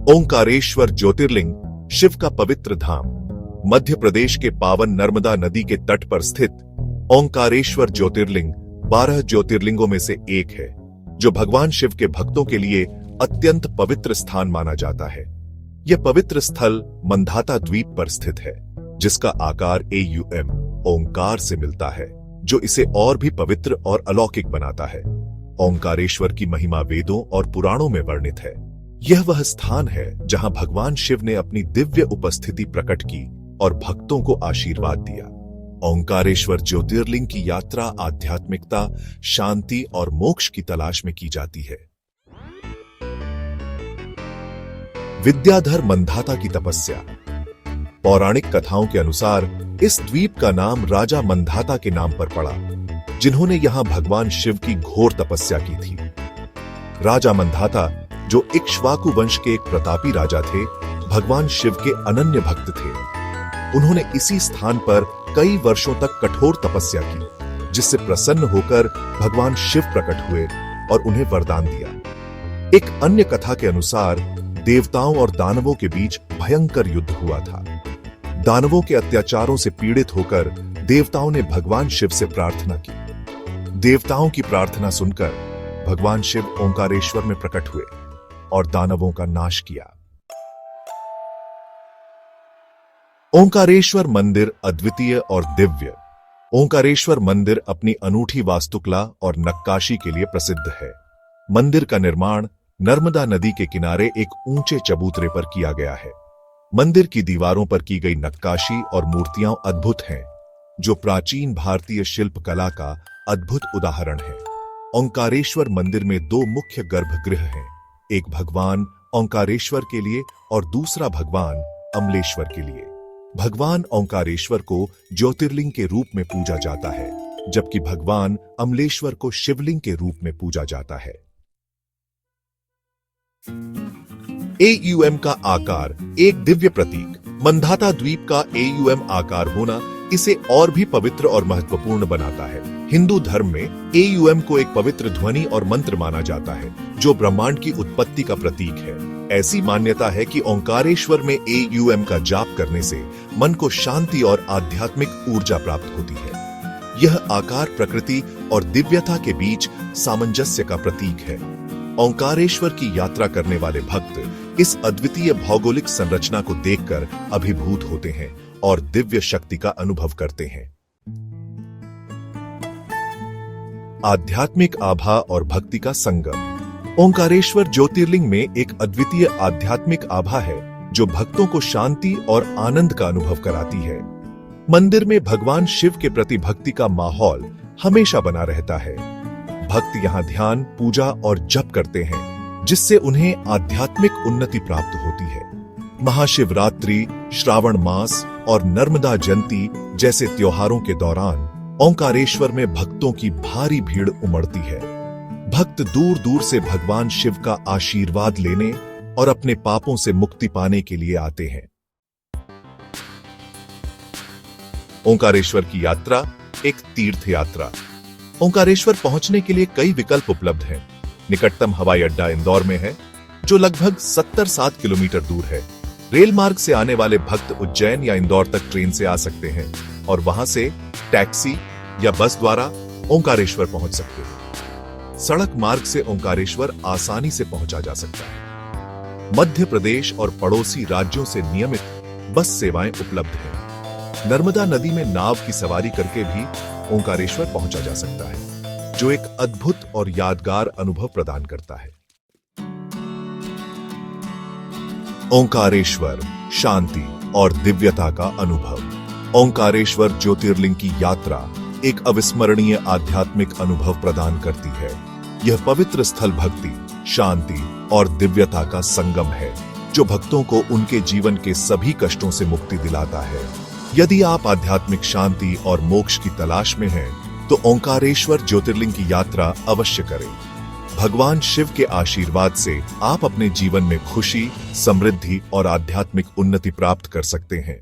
ओंकारेश्वर ज्योतिर्लिंग शिव का पवित्र धाम मध्य प्रदेश के पावन नर्मदा नदी के तट पर स्थित ओंकारेश्वर ज्योतिर्लिंग 12 ज्योतिर्लिंगों में से एक है, जो भगवान शिव के भक्तों के लिए अत्यंत पवित्र स्थान माना जाता है। यह पवित्र स्थल मंधाता द्वीप पर स्थित है, जिसका आकार AUM ओंकार से मिलता है, जो इसे और भी पवित्र और अलौकिक बनाता है। ओंकारेश्वर की महिमा वेदों और पुराणों में वर्णित है। यह वह स्थान है जहां भगवान शिव ने अपनी दिव्य उपस्थिति प्रकट की और भक्तों को आशीर्वाद दिया। ओंकारेश्वर ज्योतिर्लिंग की यात्रा आध्यात्मिकता, शांति और मोक्ष की तलाश में की जाती है। विद्याधर मंधाता की तपस्या। पौराणिक कथाओं के अनुसार इस द्वीप का नाम राजा मंधाता के नाम पर पड़ा, जिन्होंने यहां भगवान शिव की घोर तपस्या की थी। राजा मंधाता, जो इक्ष्वाकु वंश के एक प्रतापी राजा थे, भगवान शिव के अनन्य भक्त थे। उन्होंने इसी स्थान पर कई वर्षों तक कठोर तपस्या की, जिससे प्रसन्न होकर भगवान शिव प्रकट हुए और उन्हें वरदान दिया। एक अन्य कथा के अनुसार देवताओं और दानवों के बीच भयंकर युद्ध हुआ था। दानवों के अत्याचारों से पीड़ित होकर देवताओं ने भगवान शिव से प्रार्थना की। देवताओं की प्रार्थना सुनकर भगवान शिव ओंकारेश्वर में प्रकट हुए और दानवों का नाश किया। ओंकारेश्वर मंदिर अद्वितीय और दिव्य। ओंकारेश्वर मंदिर अपनी अनूठी वास्तुकला और नक्काशी के लिए प्रसिद्ध है। मंदिर का निर्माण नर्मदा नदी के किनारे एक ऊंचे चबूतरे पर किया गया है। मंदिर की दीवारों पर की गई नक्काशी और मूर्तियां अद्भुत हैं, जो प्राचीन भारतीय शिल्पकला का अद्भुत उदाहरण है। ओंकारेश्वर मंदिर में 2 मुख्य गर्भगृह हैं, एक भगवान ओंकारेश्वर के लिए और दूसरा भगवान अमलेश्वर के लिए। भगवान ओंकारेश्वर को ज्योतिर्लिंग के रूप में पूजा जाता है, जबकि भगवान अमलेश्वर को शिवलिंग के रूप में पूजा जाता है। AUM का आकार एक दिव्य प्रतीक। मंधाता द्वीप का AUM आकार होना इसे और भी पवित्र और महत्वपूर्ण बनाता है। हिंदू धर्म में AUM को एक पवित्र ध्वनि और मंत्र माना जाता है, जो ब्रह्मांड की उत्पत्ति का प्रतीक है। ऐसी मान्यता है कि ओंकारेश्वर में AUM का जाप करने से मन को शांति और आध्यात्मिक ऊर्जा प्राप्त होती है। यह आकार प्रकृति और दिव्यता के बीच सामंजस्य का प्रतीक है। ओंकारेश्वर की यात्रा करने वाले भक्त इस अद्वितीय भौगोलिक संरचना को देखकर अभिभूत होते हैं और दिव्य शक्ति का अनुभव करते हैं। आध्यात्मिक आभा और भक्ति का संगम। ओंकारेश्वर ज्योतिर्लिंग में एक अद्वितीय आध्यात्मिक आभा है, जो भक्तों को शांति और आनंद का अनुभव कराती है। मंदिर में भगवान शिव के प्रति भक्ति का माहौल हमेशा बना रहता है। भक्त यहां ध्यान, पूजा और जप करते हैं, जिससे उन्हें आध्यात्मिक उन्नति प्राप्त होती है। महाशिवरात्रि, श्रावण मास और नर्मदा जयंती जैसे त्योहारों के दौरान ओंकारेश्वर में भक्तों की भारी भीड़ उमड़ती है। भक्त दूर दूर से भगवान शिव का आशीर्वाद लेने और अपने पापों से मुक्ति पाने के लिए आते हैं। ओंकारेश्वर की यात्रा एक तीर्थ यात्रा। ओंकारेश्वर पहुंचने के लिए कई विकल्प उपलब्ध हैं। निकटतम हवाई अड्डा इंदौर में है, जो लगभग 70-60 किलोमीटर दूर है। रेल मार्ग से आने वाले भक्त उज्जैन या इंदौर तक ट्रेन से आ सकते हैं और वहां से टैक्सी या बस द्वारा ओंकारेश्वर पहुंच सकते हैं। सड़क मार्ग से ओंकारेश्वर आसानी से पहुंचा जा सकता है। मध्य प्रदेश और पड़ोसी राज्यों से नियमित बस सेवाएं उपलब्ध हैं। नर्मदा नदी में नाव की सवारी करके भी ओंकारेश्वर पहुंचा जा सकता है, जो एक अद्भुत और यादगार अनुभव प्रदान करता है। ओंकारेश्वर शांति और दिव्यता का अनुभव। ओंकारेश्वर ज्योतिर्लिंग की यात्रा एक अविस्मरणीय आध्यात्मिक अनुभव प्रदान करती है। यह पवित्र स्थल भक्ति, शांति और दिव्यता का संगम है, जो भक्तों को उनके जीवन के सभी कष्टों से मुक्ति दिलाता है। यदि आप आध्यात्मिक शांति और मोक्ष की तलाश में हैं, तो ओंकारेश्वर ज्योतिर्लिंग की यात्रा अवश्य करें। भगवान शिव के आशीर्वाद से आप अपने जीवन में खुशी, समृद्धि और आध्यात्मिक उन्नति प्राप्त कर सकते हैं।